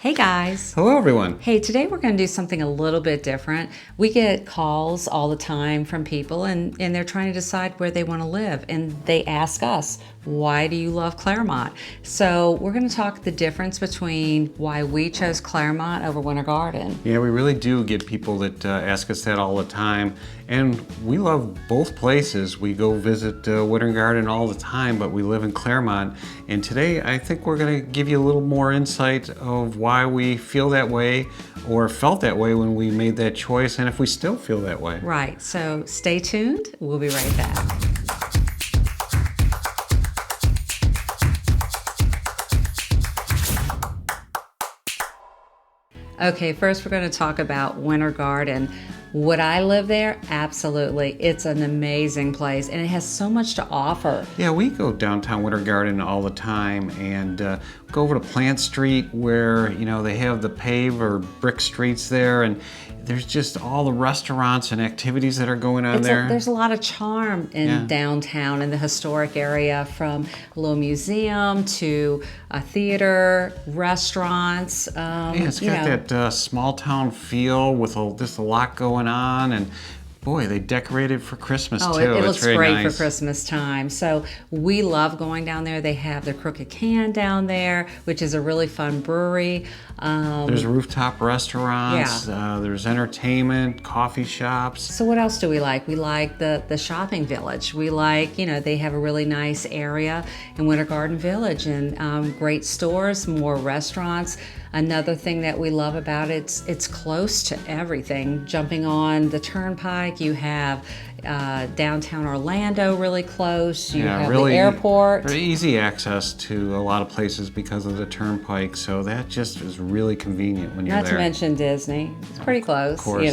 Hey guys. Hello everyone. Hey, today we're going to do something a little bit different. We get calls all the time from people and they're trying to decide where they want to live. And they ask us, why do you love Clermont? So we're going to talk the difference between why we chose Clermont over Winter Garden. Yeah, we really do get people that ask us that all the time. And we love both places. We go visit Winter Garden all the time, but we live in Clermont. And today I think we're going to give you a little more insight of why we feel that way or felt that way when we made that choice, and if we still feel that way. Right, so stay tuned. We'll be right back. Okay, first we're going to talk about Winter Garden. Would I live there? Absolutely. It's an amazing place and it has so much to offer. Yeah, we go downtown Winter Garden all the time and go over to Plant Street where, they have the pave or brick streets there, and there's just all the restaurants and activities that are going on there. There's a lot of charm in downtown in the historic area, from a little museum to a theater, restaurants. It's got that small town feel with just a lot going on, and boy, they decorated for Christmas too. It looks great nice for Christmas time. So we love going down there. They have the Crooked Can down there, which is a really fun brewery. There's rooftop restaurants. There's entertainment, coffee shops. So what else do we like? We like the shopping village. We like, they have a really nice area in Winter Garden Village, and great stores, more restaurants. Another thing that we love about it's close to everything. Jumping on the turnpike, you have downtown Orlando really close. You have really, the airport. Very easy access to a lot of places because of the turnpike, so that just is really convenient when you're there. Not to mention Disney. It's pretty close, of course.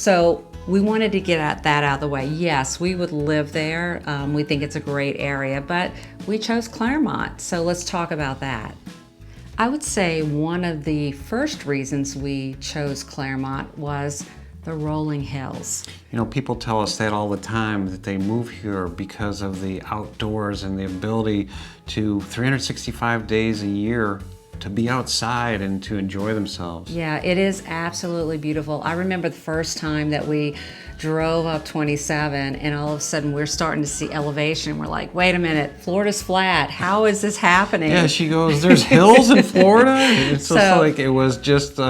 So we wanted to get that out of the way. Yes, we would live there. We think it's a great area, but we chose Clermont, so let's talk about that. I would say one of the first reasons we chose Clermont was the rolling hills. People tell us that all the time, that they move here because of the outdoors and the ability to 365 days a year to be outside and to enjoy themselves. Yeah, it is absolutely beautiful. I remember the first time that we drove up 27 and all of a sudden we're starting to see elevation. We're like, wait a minute, Florida's flat. How is this happening? Yeah, she goes, there's hills in Florida? It's just like it was just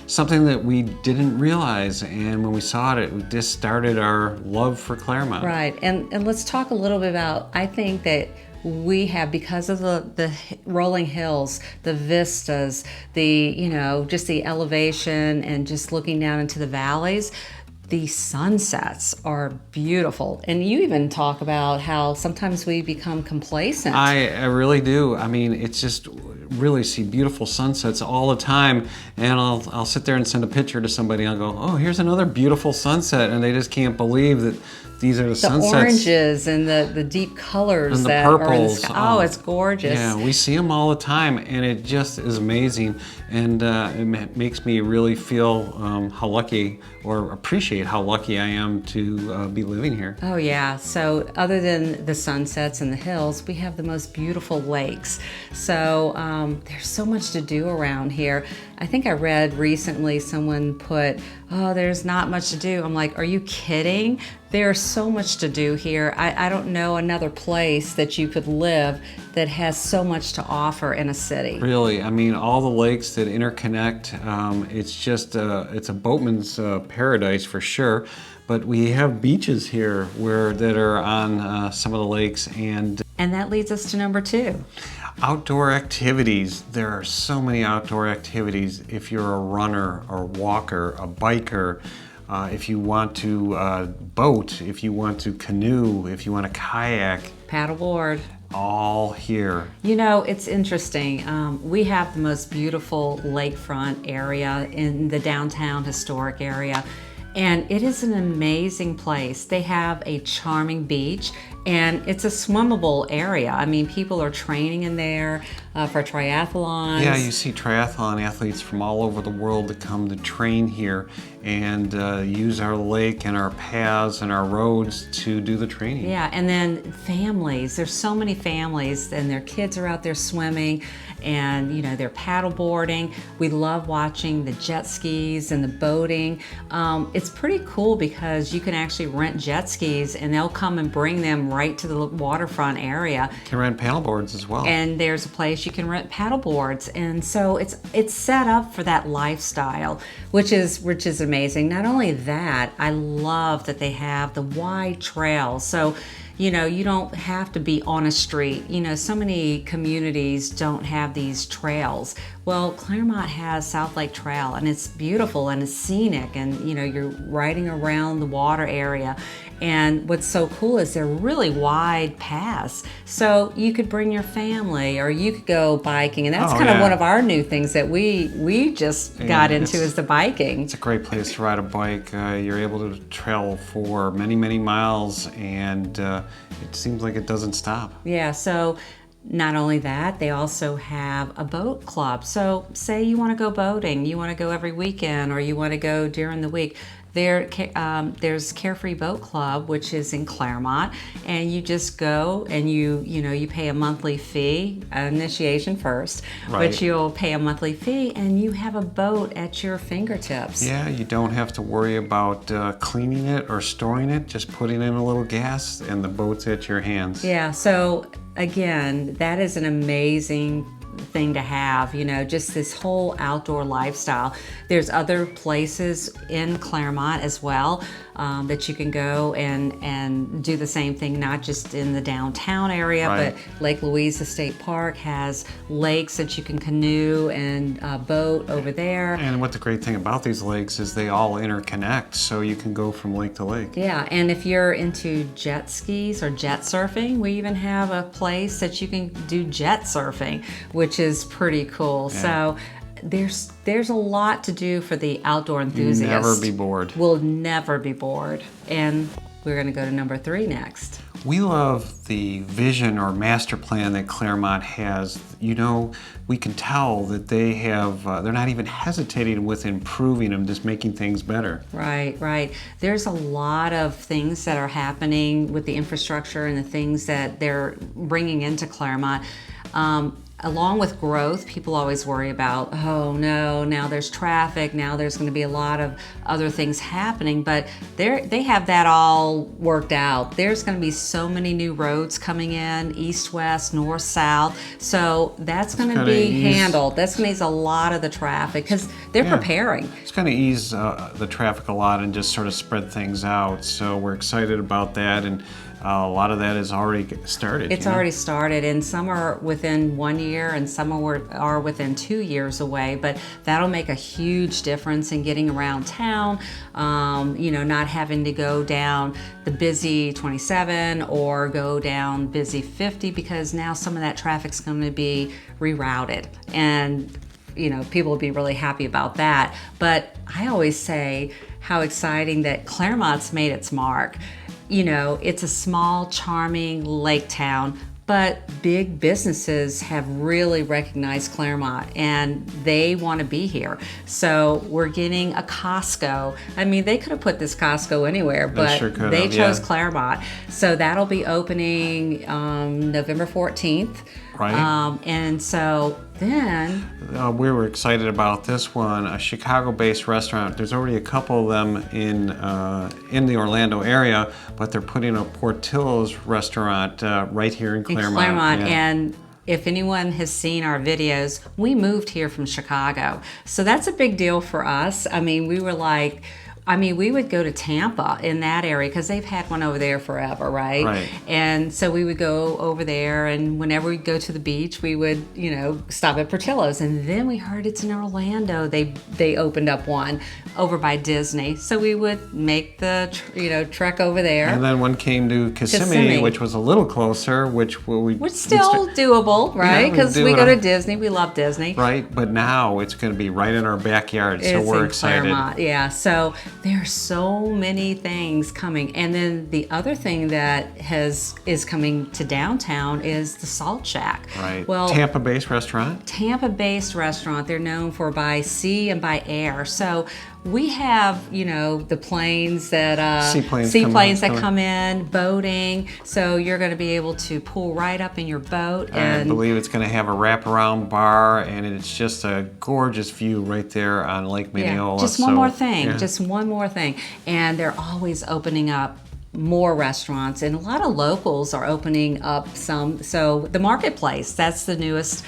something that we didn't realize. And when we saw it, it just started our love for Clermont. Right, and let's talk a little bit about, I think that we have, because of the rolling hills, the vistas, just the elevation and just looking down into the valleys, the sunsets are beautiful. And you even talk about how sometimes we become complacent. I really do. I mean, it's just really see beautiful sunsets all the time, and I'll sit there and send a picture to somebody and I'll go, oh, here's another beautiful sunset, and they just can't believe that these are the sunsets. The oranges and the deep colors and the that purples. are in the sky. Oh, it's gorgeous. Yeah, we see them all the time, and it just is amazing, and it makes me really feel how lucky, or appreciate how lucky I am to be living here. Oh yeah, so other than the sunsets and the hills, we have the most beautiful lakes. So there's so much to do around here. I think I read recently someone put, oh, there's not much to do. I'm like, are you kidding? There's so much to do here. I don't know another place that you could live that has so much to offer in a city. Really, I mean, all the lakes that interconnect, it's just, it's a boatman's paradise for sure. But we have beaches here that are on some of the lakes, and that leads us to number 2. Outdoor activities. There are so many outdoor activities. If you're a runner or walker, a biker, if you want to boat, if you want to canoe, if you want to kayak, paddleboard, all here. It's interesting. We have the most beautiful lakefront area in the downtown historic area. And it is an amazing place. They have a charming beach, and it's a swimmable area. I mean, people are training in there. for triathlons. Yeah, you see triathlon athletes from all over the world that come to train here and use our lake and our paths and our roads to do the training. Yeah, and then families. There's so many families and their kids are out there swimming and they're paddle boarding. We love watching the jet skis and the boating. It's pretty cool because you can actually rent jet skis and they'll come and bring them right to the waterfront area. You can rent paddle boards as well. And there's a place you can rent paddle boards, and so it's set up for that lifestyle, which is amazing. Not only that, I love that they have the wide trails. So you don't have to be on a street. So many communities don't have these trails. Well, Clermont has South Lake Trail, and it's beautiful and it's scenic, and you're riding around the water area. And what's so cool is they're really wide paths. So you could bring your family or you could go biking. And that's kind of one of our new things that we just got into is the biking. It's a great place to ride a bike. You're able to travel for many, many miles, and it seems like it doesn't stop. Yeah, so not only that, they also have a boat club. So say you want to go boating, you want to go every weekend or you want to go during the week. There's Carefree Boat Club, which is in Clermont, and you just go and you pay a monthly fee, initiation first, but you'll pay a monthly fee and you have a boat at your fingertips. Yeah, you don't have to worry about cleaning it or storing it, just putting in a little gas and the boat's at your hands. Yeah, so again, that is an amazing thing to have, just this whole outdoor lifestyle. There's other places in Clermont as well that you can go and do the same thing, not just in the downtown area, but Lake Louisa State Park has lakes that you can canoe and boat over there. And what the great thing about these lakes is they all interconnect, so you can go from lake to lake. Yeah, and if you're into jet skis or jet surfing, we even have a place that you can do jet surfing, which is pretty cool. Yeah. So there's a lot to do for the outdoor enthusiast. You'll never be bored. We'll never be bored. And we're going to go to number 3 next. We love the vision or master plan that Clermont has. We can tell that they have, they're not even hesitating with improving and just making things better. Right. There's a lot of things that are happening with the infrastructure and the things that they're bringing into Clermont. Along with growth, people always worry about, oh no, now there's traffic, now there's going to be a lot of other things happening, but they have that all worked out. There's going to be so many new roads coming in, east, west, north, south, so that's going to be handled. That's going to ease a lot of the traffic because they're preparing. It's going to ease the traffic a lot and just sort of spread things out, so we're excited about that, and a lot of that is already started. It's already started, and some are within 1 year and some are within 2 years away, but that'll make a huge difference in getting around town, not having to go down the busy 27 or go down busy 50, because now some of that traffic's going to be rerouted, and people will be really happy about that. But I always say how exciting that Clermont's made its mark. It's a small, charming lake town, but big businesses have really recognized Clermont and they want to be here. So we're getting a Costco. I mean, they could have put this Costco anywhere, but they chose Clermont. So that'll be opening November 14th. Right. And so then we were excited about this one, a Chicago-based restaurant. There's already a couple of them in the Orlando area, but they're putting a Portillo's restaurant right here in Clermont. And if anyone has seen our videos, we moved here from Chicago. So that's a big deal for us. I mean, we would go to Tampa in that area because they've had one over there forever, right? And so we would go over there, and whenever we'd go to the beach, we would, stop at Portillo's. And then we heard it's in Orlando. They opened up one over by Disney. So we would make the, trek over there. And then one came to Kissimmee, which was a little closer, which still doable, right? Because we go to Disney. We love Disney. Right, but now it's going to be right in our backyard. So we're excited. Claremont. Yeah, so There are so many things coming. And then the other thing that is coming to downtown is the Salt Shack. Right. Well, Tampa-based restaurant. Tampa-based restaurant. They're known for by sea and by air. So we have, the planes that seaplanes that come in, boating. So you're going to be able to pull right up in your boat. I believe it's going to have a wraparound bar, and it's just a gorgeous view right there on Lake Mineola. Just one more thing. Just one more thing. And they're always opening up more restaurants, and a lot of locals are opening up some. So the Marketplace, that's the newest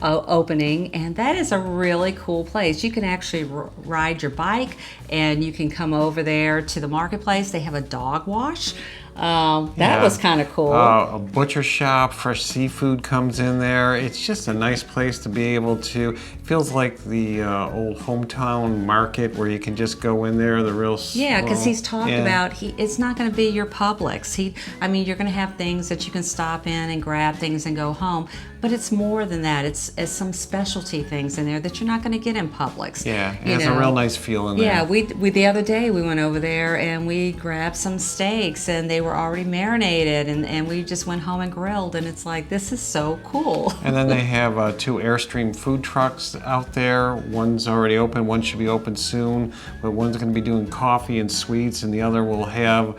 opening, and that is a really cool place. You can actually ride your bike, and you can come over there to the Marketplace. They have a dog wash. That was kind of cool. A butcher shop, fresh seafood comes in there. It's just a nice place to be able to, it feels like the old hometown market where you can just go in there, the real because he's talked about, it's not going to be your Publix. You're going to have things that you can stop in and grab things and go home, but it's more than that. It's some specialty things in there that you're not going to get in Publix. Yeah, it has a real nice feel in there. Yeah, we the other day we went over there and we grabbed some steaks, and they were already marinated, and we just went home and grilled, and it's like, this is so cool. And then they have 2 Airstream food trucks out there. One's already open, one should be open soon, but one's going to be doing coffee and sweets, and the other will have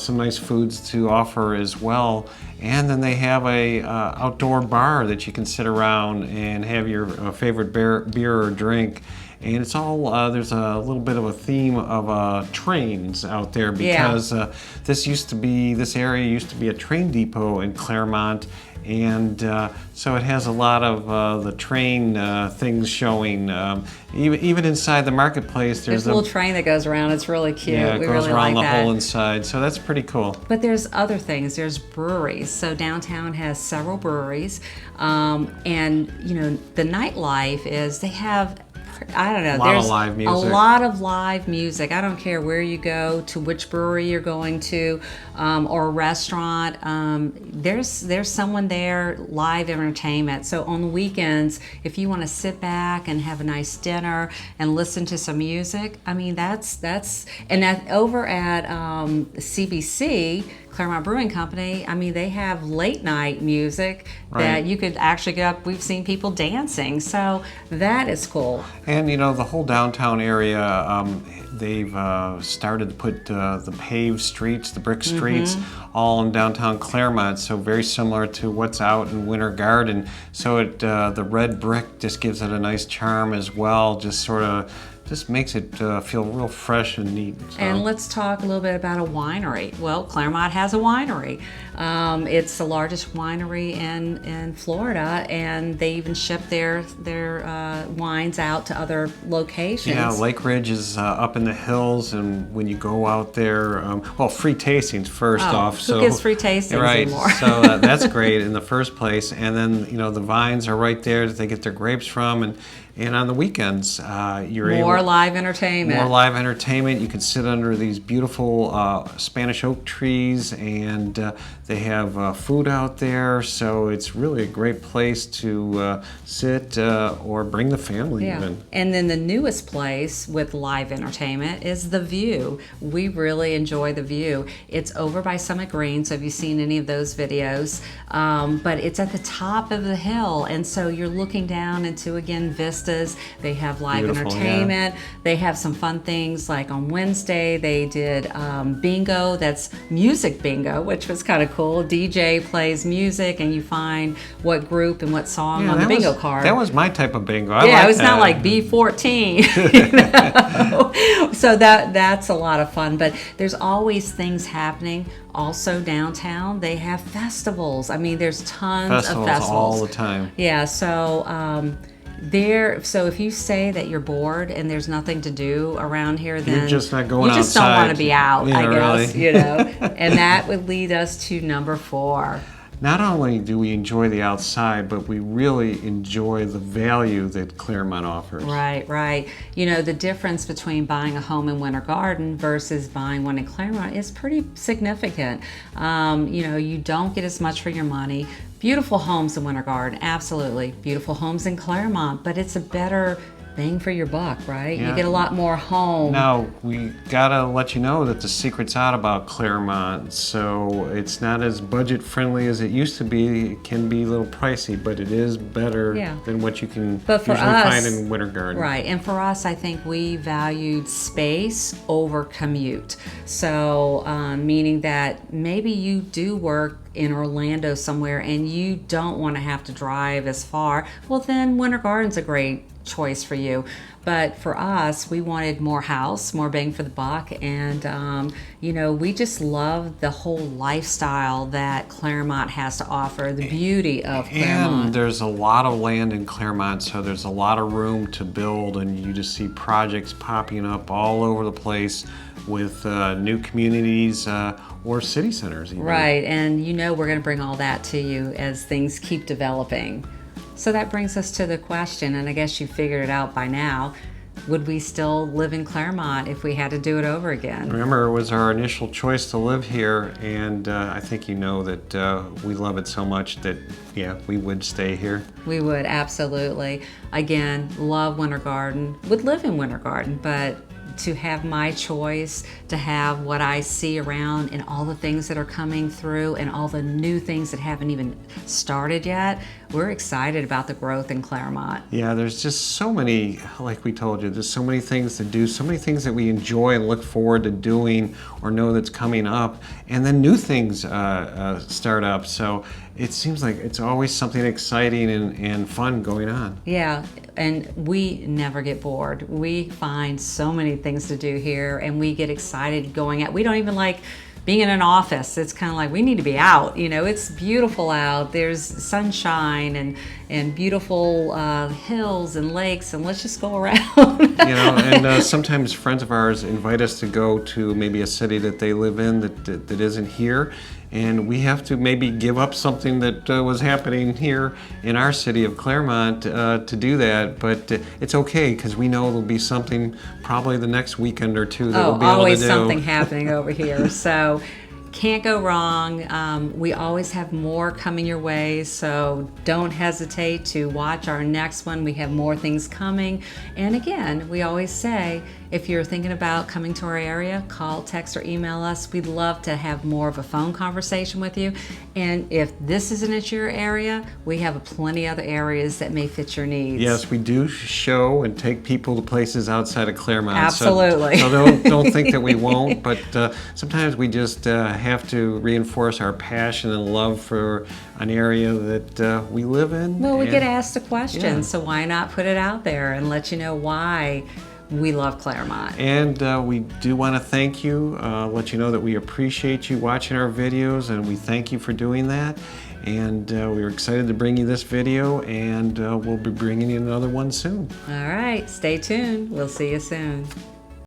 some nice foods to offer as well. And then they have a outdoor bar that you can sit around and have your favorite beer or drink. And it's all, there's a little bit of a theme of trains out there, because this area used to be a train depot in Clermont. And so it has a lot of the train things showing. Even inside the Marketplace, there's a little train that goes around. It's really cute. Yeah, it we goes really around like the that. whole inside. So that's pretty cool. But there's other things. There's breweries. So downtown has several breweries. And, the nightlife is they have, I don't know. There's a lot of live music. I don't care where you go, to which brewery you're going to, or a restaurant. There's someone there, live entertainment. So on the weekends, if you want to sit back and have a nice dinner and listen to some music, that's over at CBC. Clermont Brewing Company, they have late night music that you could actually get up. We've seen people dancing, so that is cool. And the whole downtown area, they've started to put the paved streets, the brick streets, all in downtown Clermont, so very similar to what's out in Winter Garden. So the red brick just gives it a nice charm as well, just makes it feel real fresh and neat. So. And let's talk a little bit about a winery. Well, Clermont has a winery. It's the largest winery in Florida, and they even ship their wines out to other locations. Yeah, Lake Ridge is up in the hills, and when you go out there, free tastings first off. Who gives free tastings anymore? So that's great in the first place. And then the vines are right there that they get their grapes from, and on the weekends, you're able more live entertainment. More live entertainment. You can sit under these beautiful Spanish oak trees, and they have food out there. So it's really a great place to sit or bring the family even. And then the newest place with live entertainment is the View. We really enjoy the View. It's over by Summit Green. So have you seen any of those videos? But it's at the top of the hill, and so you're looking down into vistas. They have live entertainment. They have some fun things, like on Wednesday they did bingo. That's music bingo, which was kind of cool. DJ plays music, and you find what group and what song on the bingo card. That was my type of bingo. It was not like B14. So that's a lot of fun. But there's always things happening. Also downtown, they have festivals. There's tons of festivals all the time. Yeah. So. So if you say that you're bored and there's nothing to do around here, then you're just not going outside. You just don't want to be out, I guess, really. And that would lead us to number 4. Not only do we enjoy the outside, but we really enjoy the value that Clermont offers. Right. The difference between buying a home in Winter Garden versus buying one in Clermont is pretty significant. You don't get as much for your money. Beautiful homes in Winter Garden, absolutely. Beautiful homes in Clermont, but it's a better bang for your buck, right? Yeah. You get a lot more home. Now, we gotta let you know that the secret's out about Clermont, so it's not as budget friendly as it used to be. It can be a little pricey, but it is better than what you can usually find in Winter Garden. Right, and for us, I think we valued space over commute. So, meaning that maybe you do work in Orlando somewhere and you don't want to have to drive as far, well then Winter Garden's a great choice for you. But for us, we wanted more house, more bang for the buck, and you know, we just love the whole lifestyle that Clermont has to offer, the beauty of Clermont. And there's a lot of land in Clermont, so there's a lot of room to build, and you just see projects popping up all over the place with new communities or city centers even. Right, and you know we're going to bring all that to you as things keep developing. So that brings us to the question, and I guess you figured it out by now, would we still live in Clermont if we had to do it over again? Remember, it was our initial choice to live here, and I think you know that we love it so much that, yeah, we would stay here. We would, absolutely. Again, love Winter Garden, would live in Winter Garden, but to have my choice, to have what I see around and all the things that are coming through and all the new things that haven't even started yet, we're excited about the growth in Clermont. Yeah, there's just so many, like we told you, there's so many things to do, so many things that we enjoy and look forward to doing or know that's coming up, and then new things start up. So it seems like it's always something exciting and fun going on. Yeah, and we never get bored. We find so many things to do here, and we get excited going out. We don't even like being in an office. It's kind of like we need to be out. You know, it's beautiful out. There's sunshine and beautiful hills and lakes, and let's just go around. You know, and sometimes friends of ours invite us to go to maybe a city that they live in that isn't here, and we have to maybe give up something that was happening here in our city of Clermont to do that, but it's okay because we know there'll be something probably the next weekend or two that we'll be able to do. Always something happening over here. So can't go wrong. We always have more coming your way, so don't hesitate to watch our next one. We have more things coming. And again, we always say, if you're thinking about coming to our area, call, text, or email us. We'd love to have more of a phone conversation with you. And if this isn't at your area, we have plenty other areas that may fit your needs. Yes, we do show and take people to places outside of Clermont. Absolutely. So don't think that we won't, but sometimes we just have to reinforce our passion and love for an area that we live in. Well, we get asked a question, Yeah. so why not put it out there and let you know why we love Clermont. And we do want to thank you, let you know that we appreciate you watching our videos, and we thank you for doing that. And we're excited to bring you this video, and we'll be bringing you another one soon. All right, stay tuned. We'll see you soon.